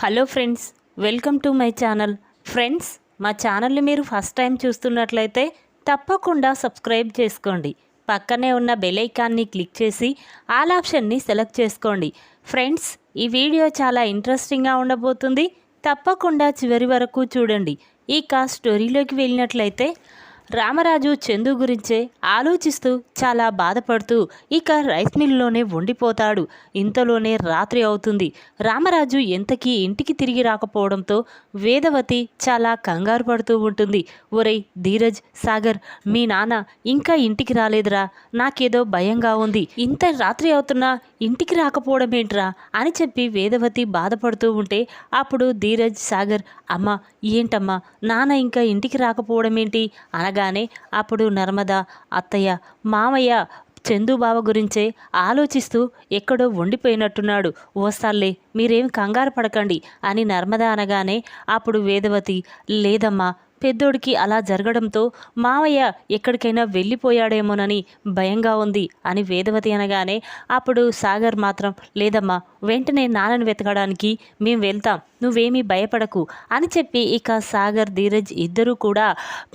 Hello friends, welcome to my channel. Friends, మా ఛానల్ని మీరు ఫస్ట్ టైం చూస్తున్నట్లయితే తప్పకుండా సబ్స్క్రైబ్ చేసుకోండి. పక్కనే ఉన్న బెల్ ఐకాన్ని క్లిక్ చేసి ఆల్ ఆప్షన్ని సెలెక్ట్ చేసుకోండి. ఫ్రెండ్స్, ఈ వీడియో చాలా ఇంట్రెస్టింగ్గా ఉండబోతుంది. తప్పకుండా చివరి వరకు చూడండి. ఇక స్టోరీలోకి వెళ్ళినట్లయితే రామరాజు చందు గురించే ఆలోచిస్తూ చాలా బాధపడుతూ ఇక రైస్ మిల్లోనే ఉండిపోతాడు. ఇంతలోనే రాత్రి అవుతుంది. రామరాజు ఎంతకీ ఇంటికి తిరిగి రాకపోవడంతో వేదవతి చాలా కంగారు పడుతూ ఉంటుంది. ఒరేయ్ ధీరజ్, సాగర్, మీ నాన్న ఇంకా ఇంటికి రాలేదురా, నాకేదో భయంగా ఉంది. ఇంత రాత్రి అవుతున్నా ఇంటికి రాకపోవడం ఏంట్రా అని చెప్పి వేదవతి బాధపడుతూ ఉంటే అప్పుడు ధీరజ్, సాగర్, అమ్మ ఏంటమ్మా నాన్న ఇంకా ఇంటికి రాకపోవడం ఏంటి అనగానే అప్పుడు నర్మద, అత్తయ్య, మామయ్య చందుబావ గురించే ఆలోచిస్తూ ఎక్కడో ఉండిపోయినట్టున్నాడు, వస్తాలే మీరేం కంగారు పడకండి అని నర్మద అనగానే అప్పుడు వేదవతి, లేదమ్మా పెద్దోడికి అలా జరగడంతో మావయ్య ఎక్కడికైనా వెళ్ళిపోయాడేమోనని భయంగా ఉంది అని వేదవతి అనగానే అప్పుడు సాగర్ మాత్రం, లేదమ్మా వెంటనే నాన్నను వెతకడానికి మేం వెళ్తాం, నువ్వేమీ భయపడకు అని చెప్పి ఇక సాగర్, ధీరజ్ ఇద్దరూ కూడా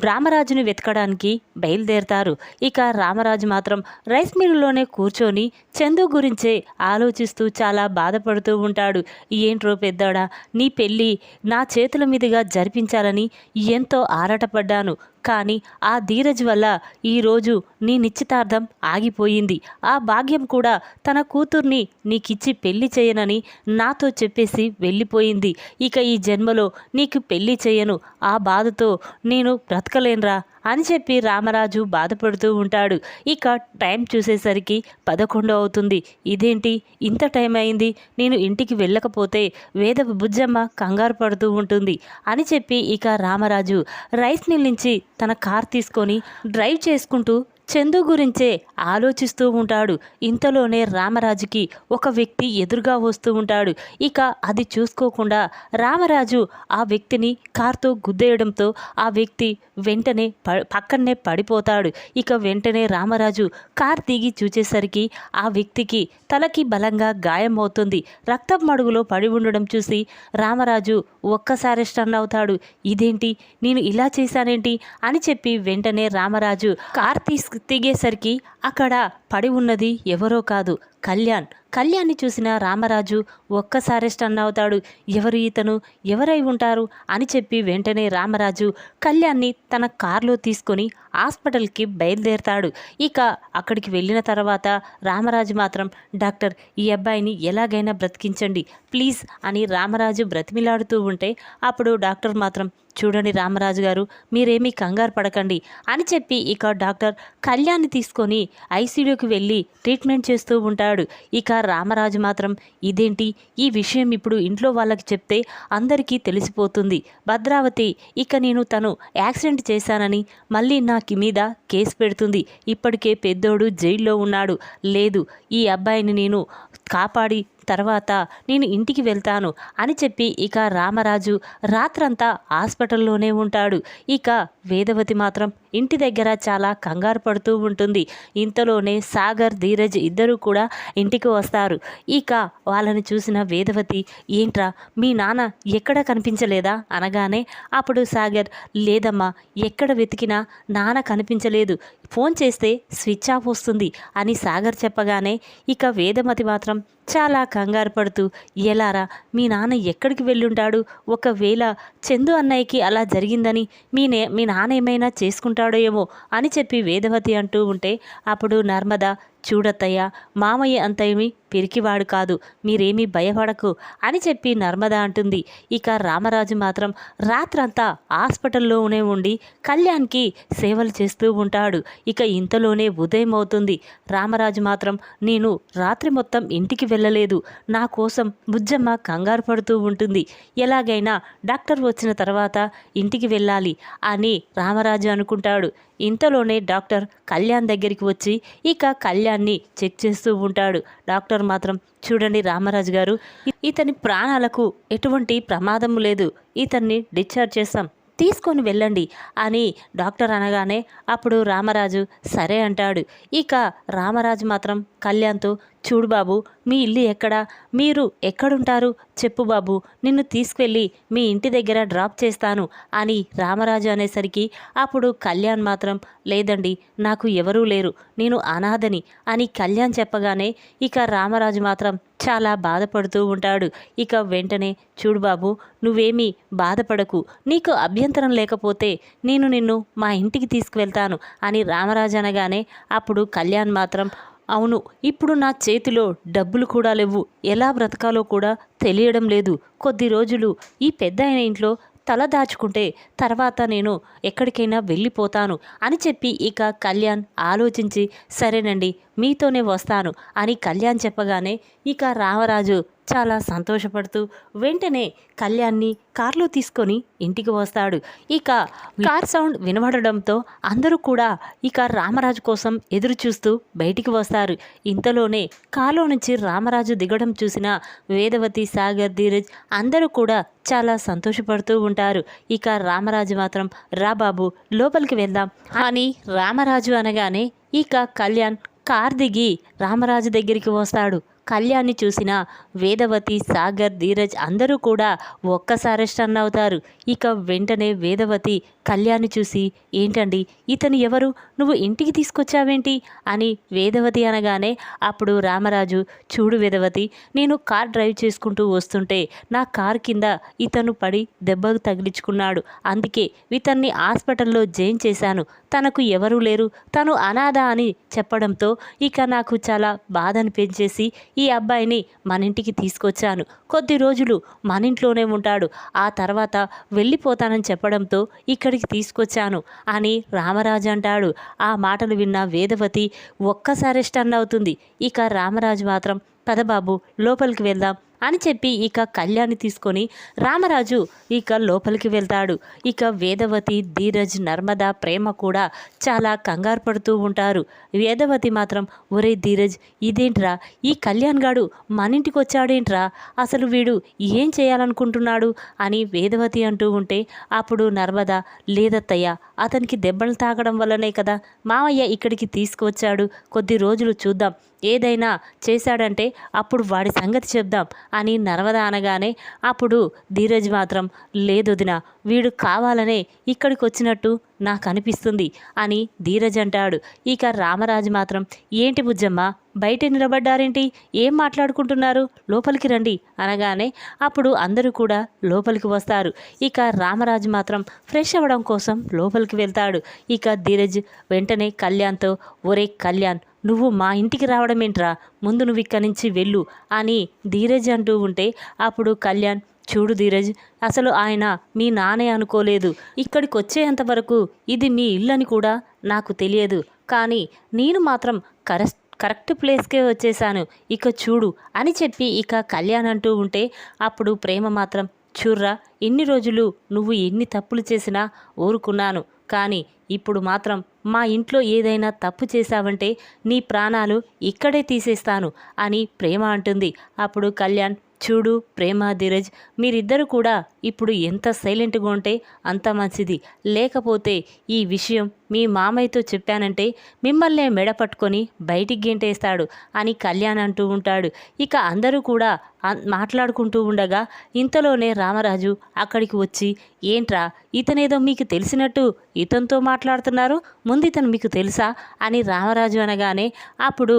రామరాజుని వెతకడానికి బయలుదేరతారు. ఇక రామరాజు మాత్రం రైస్ మిల్లులోనే కూర్చొని చందు గురించే ఆలోచిస్తూ చాలా బాధపడుతూ ఉంటాడు. ఏంట్రో పెద్దాడా, నీ పెళ్ళి నా చేతుల మీదుగా జరిపించాలని ఎంతో ఆరాటపడ్డాను, కానీ ఆ ధీరజ్ వల్ల ఈరోజు నీ నిశ్చితార్థం ఆగిపోయింది. ఆ భాగ్యం కూడా తన కూతుర్ని నీకిచ్చి పెళ్లి చేయనని నాతో చెప్పేసి వెళ్ళిపోయింది. ఇక ఈ జన్మలో నీకు పెళ్లి చేయను, ఆ బాధతో నేను బ్రతకలేనురా అని చెప్పి రామరాజు బాధపడుతూ ఉంటాడు. ఇక టైం చూసేసరికి 11 అవుతుంది. ఇదేంటి ఇంత టైం అయింది, నేను ఇంటికి వెళ్ళకపోతే వేద బుజ్జమ్మ కంగారు పడుతూ ఉంటుంది అని చెప్పి ఇక రామరాజు రైస్ మిల్ నుంచి తన కార్ తీసుకొని డ్రైవ్ చేసుకుంటూ చందు గురించే ఆలోచిస్తూ ఉంటాడు. ఇంతలోనే రామరాజుకి ఒక వ్యక్తి ఎదురుగా వస్తూ ఉంటాడు. ఇక అది చూసుకోకుండా రామరాజు ఆ వ్యక్తిని కార్తో గుద్దేయడంతో ఆ వ్యక్తి వెంటనే పక్కనే పడిపోతాడు. ఇక వెంటనే రామరాజు కార్ దిగి చూచేసరికి ఆ వ్యక్తికి తలకి బలంగా గాయం అవుతుంది. రక్తం మడుగులో పడి ఉండడం చూసి రామరాజు ఒక్కసారి స్టన్ అవుతాడు. ఇదేంటి, నేను ఇలా చేశానేంటి అని చెప్పి వెంటనే రామరాజు కార్ దిగేసరికి అక్కడ పడి ఉన్నది ఎవరో కాదు, కళ్యాణ్ని చూసిన రామరాజు ఒక్కసారి స్టన్ అవుతాడు. ఎవరు ఇతను, ఎవరై ఉంటారు అని చెప్పి వెంటనే రామరాజు కళ్యాణ్ని తన కారులో తీసుకొని హాస్పిటల్కి బయలుదేరతాడు. ఇక అక్కడికి వెళ్ళిన తర్వాత రామరాజు మాత్రం, డాక్టర్ ఈ అబ్బాయిని ఎలాగైనా బ్రతికించండి ప్లీజ్ అని రామరాజు బ్రతిమిలాడుతూ ఉంటే అప్పుడు డాక్టర్ మాత్రం, చూడండి రామరాజు గారు, మీరేమీ కంగారు పడకండి అని చెప్పి ఇక డాక్టర్ కళ్యాణ్ని తీసుకొని ఐసీయూకి వెళ్ళి ట్రీట్మెంట్ చేస్తూ ఉంటాడు. ఇక రామరాజు మాత్రం, ఇదేంటి, ఈ విషయం ఇప్పుడు ఇంట్లో వాళ్ళకి చెప్తే అందరికీ తెలిసిపోతుంది, భద్రావతి ఇక నేను తను యాక్సిడెంట్ చేశానని మళ్ళీ నాకు మీద కేసు పెడుతుంది. ఇప్పటికే పెద్దోడు జైల్లో ఉన్నాడు. లేదు, ఈ అబ్బాయిని నేను కాపాడి తర్వాత నేను ఇంటికి వెళ్తాను అని చెప్పి ఇక రామరాజు రాత్రంతా హాస్పిటల్లోనే ఉంటాడు. ఇక వేదవతి మాత్రం ఇంటి దగ్గర చాలా కంగారు పడుతూ ఉంటుంది. ఇంతలోనే సాగర్, ధీరజ్ ఇద్దరూ కూడా ఇంటికి వస్తారు. ఇక వాళ్ళని చూసిన వేదవతి, ఏంట్రా మీ నాన్న ఎక్కడ కనిపించలేదా అనగానే అప్పుడు సాగర్, లేదమ్మా ఎక్కడ వెతికినా నాన్న కనిపించలేదు, ఫోన్ చేస్తే స్విచ్ ఆఫ్ వస్తుంది అని సాగర్ చెప్పగానే ఇక వేదవతి మాత్రం చాలా కంగారు పడుతూ, ఎలారా మీ నాన్న ఎక్కడికి వెళ్ళుంటాడు, ఒకవేళ చందు అన్నయ్యకి అలా జరిగిందని మీ నాన్న ఏమైనా చేసుకుంటాడో ఏమో అని చెప్పి వేదవతి అంటూ ఉంటే అప్పుడు నర్మద, చూడత్తయ్య మామయ్య అంతేమీ పిరికివాడు కాదు, మీరేమీ భయపడకు అని చెప్పి నర్మద అంటుంది. ఇక రామరాజు మాత్రం రాత్రంతా హాస్పిటల్లోనే ఉండి కళ్యాణ్కి సేవలు చేస్తూ ఉంటాడు. ఇక ఇంతలోనే ఉదయం అవుతుంది. రామరాజు మాత్రం, నేను రాత్రి మొత్తం ఇంటికి వెళ్ళలేదు, నా కోసం బుజ్జమ్మ కంగారు పడుతూ ఉంటుంది, ఎలాగైనా డాక్టర్ వచ్చిన తర్వాత ఇంటికి వెళ్ళాలి అని రామరాజు అనుకుంటాడు. ఇంతలోనే డాక్టర్ కళ్యాణ్ దగ్గరికి వచ్చి ఇక కళ్యాణ్ని చెక్ చేస్తూ ఉంటాడు. డాక్టర్ మాత్రం, చూడండి రామరాజు గారు, ఇతని ప్రాణాలకు ఎటువంటి ప్రమాదం లేదు, ఇతన్ని డిశ్చార్జ్ చేస్తాం, తీసుకొని వెళ్ళండి అని డాక్టర్ అనగానే అప్పుడు రామరాజు సరే అంటాడు. ఇక రామరాజు మాత్రం కళ్యాణ్తో, చూడు బాబు, మీ ఇల్లు ఎక్కడా, మీరు ఎక్కడుంటారు చెప్పు బాబు, నిన్ను తీసుకెళ్ళి మీ ఇంటి దగ్గర డ్రాప్ చేస్తాను అని రామరాజు అనేసరికి అప్పుడు కళ్యాణ్ మాత్రం లేదండి, నాకు ఎవరూ లేరు, నేను అనాథని అని కళ్యాణ్ చెప్పగానే ఇక రామరాజు మాత్రం చాలా బాధపడుతూ ఉంటాడు. ఇక వెంటనే చూడు బాబు, నువ్వేమీ బాధపడకు, నీకు అభ్యంతరం లేకపోతే నేను నిన్ను మా ఇంటికి తీసుకువెళ్తాను అని రామరాజు అనగానే అప్పుడు కళ్యాణ్ మాత్రం అవును, ఇప్పుడు నా చేతిలో డబ్బులు కూడా లేవు, ఎలా బ్రతకాలో కూడా తెలియడం లేదు, కొద్ది రోజులు ఈ పెద్దాయన ఇంట్లో తల దాచుకుంటే తర్వాత నేను ఎక్కడికైనా వెళ్ళిపోతాను అని చెప్పి ఇక కళ్యాణ్ ఆలోచించి సరేనండి మీతోనే వస్తాను అని కళ్యాణ్ చెప్పగానే ఇక రామరాజు చాలా సంతోషపడుతూ వెంటనే కళ్యాణ్ని కార్లో తీసుకొని ఇంటికి వస్తాడు. ఇక కార్ సౌండ్ వినబడడంతో అందరూ కూడా ఇక రామరాజు కోసం ఎదురు చూస్తూ బయటికి వస్తారు. ఇంతలోనే కార్లో నుంచి రామరాజు దిగడం చూసిన వేదవతి, సాగర్, ధీరజ్ అందరూ కూడా చాలా సంతోషపడుతూ ఉంటారు. ఇక రామరాజు మాత్రం రా బాబు లోపలికి వెళ్దాం అని రామరాజు అనగానే ఇక కళ్యాణ్ కార్ దిగి రామరాజు దగ్గరికి వస్తాడు. కళ్యాణ్ని చూసిన వేదవతి, సాగర్, ధీరజ్ అందరూ కూడా ఒక్కసారి స్టన్ అవుతారు. ఇక వెంటనే వేదవతి కళ్యాణ్ని చూసి ఏంటండి ఇతను ఎవరు, నువ్వు ఇంటికి తీసుకొచ్చావేంటి అని వేదవతి అనగానే అప్పుడు రామరాజు చూడు వేదవతి, నేను కార్ డ్రైవ్ చేసుకుంటూ వస్తుంటే నా కార్ కింద ఇతను పడి దెబ్బకు తగిలించుకున్నాడు, అందుకే ఇతన్ని హాస్పిటల్లో జాయిన్ చేశాను, తనకు ఎవరూ లేరు, తను అనాథ అని చెప్పడంతో ఇక నాకు చాలా బాధ అనిపించేసి ఈ అబ్బాయిని మన ఇంటికి తీసుకొచ్చాను, కొద్ది రోజులు మన ఇంట్లోనే ఉంటాడు, ఆ తర్వాత వెళ్ళిపోతానని చెప్పడంతో ఇక్కడికి తీసుకొచ్చాను అని రామరాజు అంటాడు. ఆ మాటలు విన్న వేదవతి ఒక్కసారి స్టన్ అవుతుంది. ఇక రామరాజు మాత్రం పద బాబు లోపలికి వెళ్దాం అని చెప్పి ఇక కళ్యాణ్ని తీసుకొని రామరాజు ఇక లోపలికి వెళ్తాడు. ఇక వేదవతి, ధీరజ్, నర్మద, ప్రేమ కూడా చాలా కంగారు పడుతూ ఉంటారు. వేదవతి మాత్రం ఒరే ధీరజ్ ఇదేంట్రా, ఈ కళ్యాణ్ గాడు మన ఇంటికి వచ్చాడేంట్రా, అసలు వీడు ఏం చేయాలనుకుంటున్నాడు అని వేదవతి అంటూ ఉంటే అప్పుడు నర్మద లేదత్తయ్య, అతనికి దెబ్బలు తాగడం వల్లనే కదా మావయ్య ఇక్కడికి తీసుకువచ్చాడు, కొద్ది రోజులు చూద్దాం, ఏదైనా చేశాడంటే అప్పుడు వాడి సంగతి చెప్దాం అని నర్మద అనగానే అప్పుడు ధీరజ్ మాత్రం లేదొదినా, వీడు కావాలనే ఇక్కడికి వచ్చినట్టు నాకు అనిపిస్తుంది అని ధీరజ్ అంటాడు. ఇక రామరాజు మాత్రం ఏంటి బుజ్జమ్మ బయట నిలబడ్డారేంటి, ఏం మాట్లాడుకుంటున్నారు, లోపలికి రండి అనగానే అప్పుడు అందరూ కూడా లోపలికి వస్తారు. ఇక రామరాజు మాత్రం ఫ్రెష్ అవ్వడం కోసం లోపలికి వెళ్తాడు. ఇక ధీరజ్ వెంటనే కళ్యాణ్తో ఒరే కళ్యాణ్ నువ్వు మా ఇంటికి రావడం ఏంట్రా, ముందు నువ్వు ఇక్కడి నుంచి వెళ్ళు అని ధీరజ్ అంటూ ఉంటే అప్పుడు కళ్యాణ్ చూడు ధీరజ్, అసలు ఆయన మీ నానే అనుకోలేదు, ఇక్కడికి వచ్చేంత వరకు ఇది మీ ఇల్లు అని కూడా నాకు తెలియదు, కానీ నేను మాత్రం కరెక్ట్ ప్లేస్కే వచ్చేసాను, ఇక చూడు అని చెప్పి ఇక కళ్యాణ్ అంటూ ఉంటే అప్పుడు ప్రేమ మాత్రం చూర్రా ఇన్ని రోజులు నువ్వు ఎన్ని తప్పులు చేసినా ఊరుకున్నాను, కానీ ఇప్పుడు మాత్రం మా ఇంట్లో ఏదైనా తప్పు చేశావంటే నీ ప్రాణాలు ఇక్కడే తీసేస్తాను అని ప్రేమ అంటుంది. అప్పుడు కళ్యాణ్ చూడు ప్రేమ, ధీరజ్ మీరిద్దరు కూడా ఇప్పుడు ఎంత సైలెంట్గా ఉంటే అంత మంచిది, లేకపోతే ఈ విషయం మీ మామయ్యతో చెప్పానంటే మిమ్మల్నే మెడ పట్టుకొని బయటికి గెంటేస్తాడు అని కళ్యాణ్ అంటూ ఉంటాడు. ఇక అందరూ కూడా మాట్లాడుకుంటూ ఉండగా ఇంతలోనే రామరాజు అక్కడికి వచ్చి ఏంట్రా ఇతనేదో మీకు తెలిసినట్టు ఇతనితో మాట్లాడుతున్నారు, ముందు ఇతను మీకు తెలుసా అని రామరాజు అనగానే అప్పుడు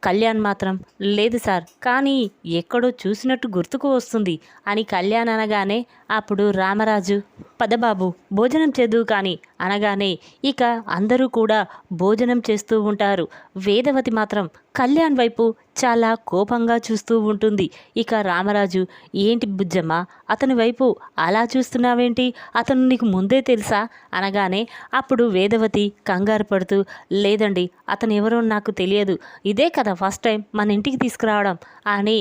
కళ్యాణ్ మాత్రం లేదు సార్, కానీ ఎక్కడో చూసినట్టు గుర్తుకు వస్తుంది అని కళ్యాణ్ అనగానే అప్పుడు రామరాజు పదబాబు భోజనం చేద్దు కానీ అనగానే ఇక అందరూ కూడా భోజనం చేస్తూ ఉంటారు. వేదవతి మాత్రం కళ్యాణ్ వైపు చాలా కోపంగా చూస్తూ ఉంటుంది. ఇక రామరాజు ఏంటి బుజ్జమ్మ అతని వైపు అలా చూస్తున్నావేంటి, అతను నీకు ముందే తెలుసా అనగానే అప్పుడు వేదవతి కంగారు పడుతూ లేదండి అతను ఎవరో నాకు తెలియదు, ఇదే కదా ఫస్ట్ టైం మన ఇంటికి తీసుకురావడం అని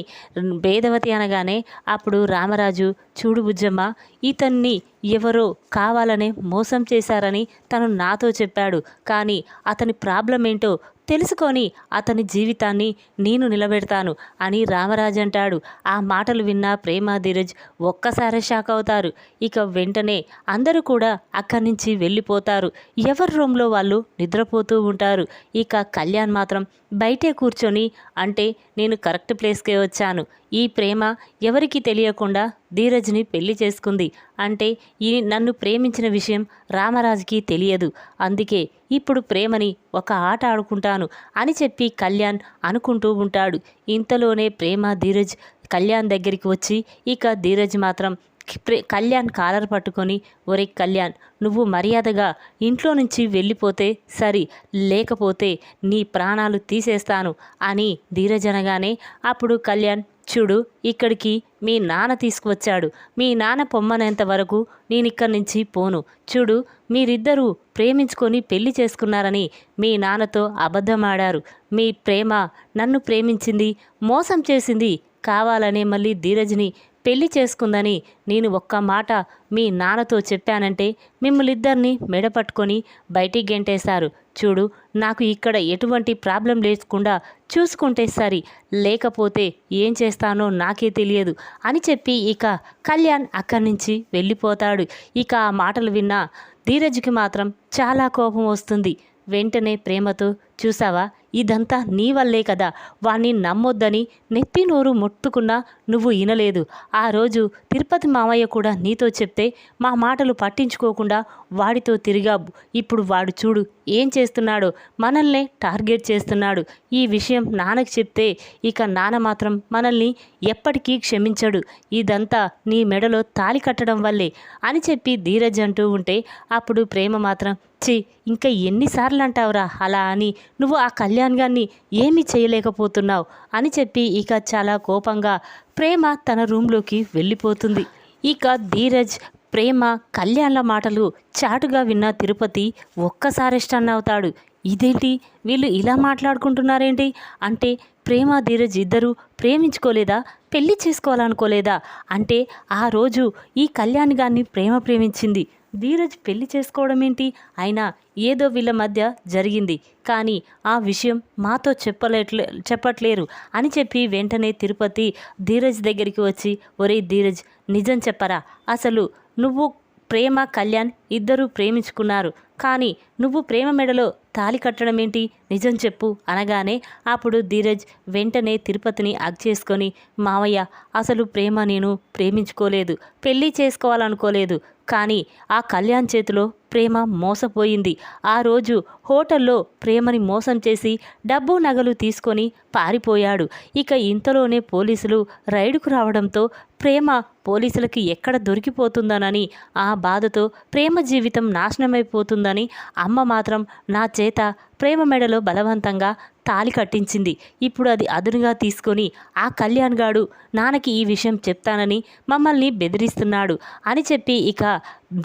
వేదవతి అనగానే అప్పుడు రామరాజు చూడు బుజ్జమ్మ ఇతన్ని ఎవరో కావాలనే మోసం చేశారని తను నాతో చెప్పాడు, కానీ అతని ప్రాబ్లం ఏంటో తెలుసుకొని అతని జీవితాన్ని నేను నిలబెడతాను అని రామరాజు అంటాడు. ఆ మాటలు విన్న ప్రేమ ధీరజ్ ఒక్కసారి షాక్ అవుతారు. ఇక వెంటనే అందరూ కూడా అక్కడి నుంచి వెళ్ళిపోతారు. ఎవరి రూమ్లో వాళ్ళు నిద్రపోతూ ఉంటారు. ఇక కళ్యాణ్ మాత్రం బయటే కూర్చొని, అంటే నేను కరెక్ట్ ప్లేస్కే వచ్చాను. ఈ ప్రేమ ఎవరికి తెలియకుండా ధీరజ్ని పెళ్లి చేసుకుంది. అంటే ఈ నన్ను ప్రేమించిన విషయం రామరాజుకి తెలియదు. అందుకే ఇప్పుడు ప్రేమని ఒక ఆట ఆడుకుంటాను అని చెప్పి కళ్యాణ్ అనుకుంటూ ఉంటాడు. ఇంతలోనే ప్రేమ ధీరజ్ కళ్యాణ్ దగ్గరికి వచ్చి, ఇక ధీరజ్ మాత్రం కళ్యాణ్ కాలర్ పట్టుకొని, ఒరే కళ్యాణ్, నువ్వు మర్యాదగా ఇంట్లో నుంచి వెళ్ళిపోతే సరి, లేకపోతే నీ ప్రాణాలు తీసేస్తాను అని ధీరజ్ అనగానే అప్పుడు కళ్యాణ్, చూడు, ఇక్కడికి మీ నాన్న తీసుకువచ్చాడు. మీ నాన్న పొమ్మనేంత వరకు నేనిక్కడి నుంచి పోను. చూడు, మీరిద్దరూ ప్రేమించుకొని పెళ్లి చేసుకున్నారని మీ నాన్నతో అబద్ధమాడారు. మీ ప్రేమ నన్ను ప్రేమించింది, మోసం చేసింది, కావాలనే మళ్ళీ ధీరజ్ని పెళ్లి చేసుకుందని నేను ఒక్క మాట మీ నాన్నతో చెప్పానంటే మిమ్మల్నిద్దరినీ మెడపట్టుకొని బయటికి గెంటేశారు. చూడు, నాకు ఇక్కడ ఎటువంటి ప్రాబ్లం లేకుండా చూసుకుంటే సరి, లేకపోతే ఏం చేస్తానో నాకే తెలియదు అని చెప్పి ఇక కళ్యాణ్ అక్కడి నుంచి వెళ్ళిపోతాడు. ఇక ఆ మాటలు విన్న ధీరజ్కి మాత్రం చాలా కోపం వస్తుంది. వెంటనే ప్రేమతో, చూసావా, ఇదంతా నీ వల్లే కదా, వాణ్ణి నమ్మొద్దని నెత్తి నోరు మొత్తుకున్నా నువ్వు వినలేదు. ఆ రోజు తిరుపతి మామయ్య కూడా నీతో చెప్తే మా మాటలు పట్టించుకోకుండా వాడితో తిరిగావు. ఇప్పుడు వాడు చూడు ఏం చేస్తున్నాడో, మనల్నే టార్గెట్ చేస్తున్నాడు. ఈ విషయం నాన్నకి చెప్తే ఇక నాన్న మాత్రం మనల్ని ఎప్పటికీ క్షమించడు. ఇదంతా నీ మెడలో తాళి కట్టడం వల్లే అని చెప్పి ధీరజ్ అంటూ ఉంటే అప్పుడు ప్రేమ మాత్రం, ఛీ, ఇంకా ఎన్నిసార్లు అంటావురా అలా అని, నువ్వు ఆ కళ్యాణ్ గారిని ఏమీ చేయలేకపోతున్నావు అని చెప్పి ఇక చాలా కోపంగా ప్రేమ తన రూమ్లోకి వెళ్ళిపోతుంది. ఇక ధీరజ్, ప్రేమ, కళ్యాణ్ల మాటలు చాటుగా విన్న తిరుపతి ఒక్కసారి స్టన్ అవుతాడు. ఇదేంటి, వీళ్ళు ఇలా మాట్లాడుకుంటున్నారేంటి? అంటే ప్రేమ ధీరజ్ ఇద్దరూ ప్రేమించుకోలేదా, పెళ్లి చేసుకోవాలనుకోలేదా? అంటే ఆ రోజు ఈ కళ్యాణ్ గారిని ప్రేమ ప్రేమించింది, ధీరజ్ పెళ్లి చేసుకోవడం ఏంటి? అయినా ఏదో వీళ్ళ మధ్య జరిగింది, కానీ ఆ విషయం మాతో చెప్పట్లేరు అని చెప్పి వెంటనే తిరుపతి ధీరజ్ దగ్గరికి వచ్చి, ఒరే ధీరజ్, నిజం చెప్పరా, అసలు నువ్వు ప్రేమ కళ్యాణ్ ఇద్దరూ ప్రేమించుకున్నారు, కానీ నువ్వు ప్రేమ మెడలో తాళి కట్టడం ఏంటి, నిజం చెప్పు అనగానే అప్పుడు ధీరజ్ వెంటనే తిరుపతిని హగ్ చేసుకొని, మావయ్య, అసలు ప్రేమ నేను ప్రేమించుకోలేదు, పెళ్ళి చేసుకోవాలనుకోలేదు, కానీ ఆ కళ్యాణ్ చేతిలో ప్రేమ మోసపోయింది. ఆ రోజు హోటల్లో ప్రేమని మోసం చేసి డబ్బు నగలు తీసుకొని పారిపోయాడు. ఇక ఇంతలోనే పోలీసులు రైడుకు రావడంతో ప్రేమ పోలీసులకి ఎక్కడ దొరికిపోతుందనని ఆ బాధతో ప్రేమ జీవితం నాశనమైపోతుందని అమ్మ మాత్రం నా చేత ప్రేమ మెడలో బలవంతంగా తాళి కట్టించింది. ఇప్పుడు అది అదునుగా తీసుకొని ఆ కళ్యాణ్ గాడు నాన్నకి ఈ విషయం చెప్తానని మమ్మల్ని బెదిరిస్తున్నాడు అని చెప్పి ఇక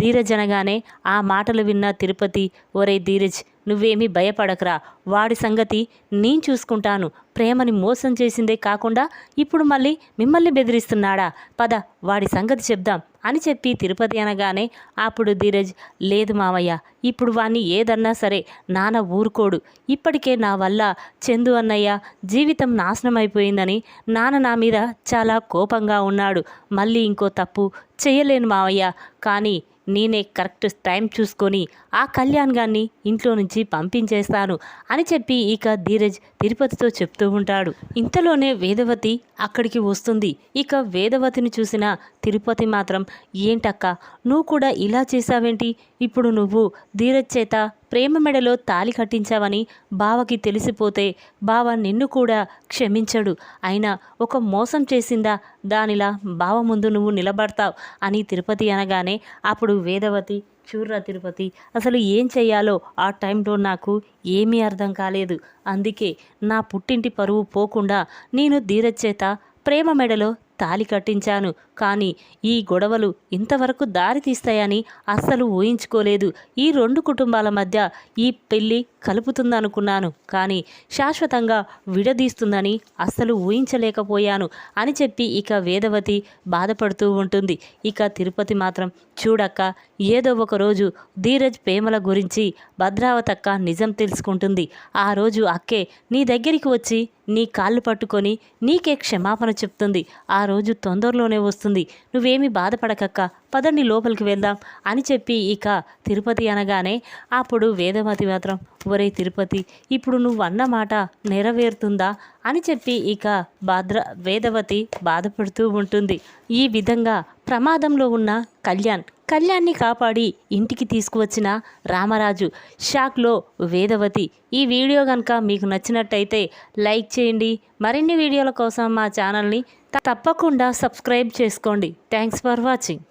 ధీరజ్ అనగానే ఆ మాటలు విన్న తిరుపతి, ఒరే ధీరజ్, నువ్వేమీ భయపడకరా, వాడి సంగతి నేను చూసుకుంటాను. ప్రేమని మోసం చేసిందే కాకుండా ఇప్పుడు మళ్ళీ మిమ్మల్ని బెదిరిస్తున్నాడా, పద వాడి సంగతి చెప్దాం అని చెప్పి తిరుపతి అనగానే అప్పుడు ధీరజ్, లేదు మావయ్య, ఇప్పుడు వాణ్ణి ఏదన్నా సరే నాన్న ఊరుకోడు. ఇప్పటికే నా వల్ల చందు అన్నయ్య జీవితం నాశనం అయిపోయిందని నాన్న నా మీద చాలా కోపంగా ఉన్నాడు. మళ్ళీ ఇంకో తప్పు చేయలేను మావయ్య, కానీ నేనే కరెక్ట్ టైం చూసుకొని ఆ కళ్యాణ్ గారిని ఇంట్లో నుంచి పంపించేస్తాను అని చెప్పి ఇక ధీరజ్ తిరుపతితో చెప్తూ ఉంటాడు. ఇంతలోనే వేదవతి అక్కడికి వస్తుంది. ఇక వేదవతిని చూసిన తిరుపతి మాత్రం, ఏంటక్క, నువ్వు కూడా ఇలా చేసావేంటి? ఇప్పుడు నువ్వు ధీరజ్ చేత ప్రేమ మెడలో తాళి కట్టించావని బావకి తెలిసిపోతే బావ నిన్ను కూడా క్షమించడు. అయినా ఒక మోసం చేసిందా దానిలా బావ ముందు నువ్వు నిలబడతావు అని తిరుపతి అనగానే అప్పుడు వేదవతి, చూర్రా తిరుపతి, అసలు ఏం చెయ్యాలో ఆ టైంలో నాకు ఏమీ అర్థం కాలేదు. అందుకే నా పుట్టింటి పరువు పోకుండా నేను ధీరజ్ చేత ప్రేమ మెడలో తాళి కట్టించాను. కానీ ఈ గొడవలు ఇంతవరకు దారి తీస్తాయని అస్సలు ఊహించుకోలేదు. ఈ 2 కుటుంబాల మధ్య ఈ పెళ్ళి కలుపుతుందనుకున్నాను, కానీ శాశ్వతంగా విడదీస్తుందని అస్సలు ఊహించలేకపోయాను అని చెప్పి ఇక వేదవతి బాధపడుతూ ఉంటుంది. ఇక తిరుపతి మాత్రం, చూడక్క, ఏదో ఒక రోజు ధీరజ్ ప్రేమల గురించి భద్రావతక్క నిజం తెలుసుకుంటుంది. ఆ రోజు అక్కే నీ దగ్గరికి వచ్చి నీ కాళ్ళు పట్టుకొని నీకే క్షమాపణ చెప్తుంది. ఆ రోజు తొందరలోనే వస్తుంది. నువ్వేమీ బాధపడకక్క, పదండి లోపలికి వెళ్దాం అని చెప్పి ఇక తిరుపతి అనగానే అప్పుడు వేదవతి మాత్రం, ఒరే తిరుపతి, ఇప్పుడు నువ్వు అన్న మాట నెరవేరుతుందా అని చెప్పి ఇక వేదవతి బాధపడుతూ ఉంటుంది. ఈ విధంగా ప్రమాదంలో ఉన్న కళ్యాణ్ని కాపాడి ఇంటికి తీసుకువచ్చిన రామరాజు, షాక్లో వేదవతి. ఈ వీడియో కనుక మీకు నచ్చినట్టయితే లైక్ చేయండి. మరిన్ని వీడియోల కోసం మా ఛానల్ని తప్పకుండా సబ్స్క్రైబ్ చేసుకోండి. Thanks for watching.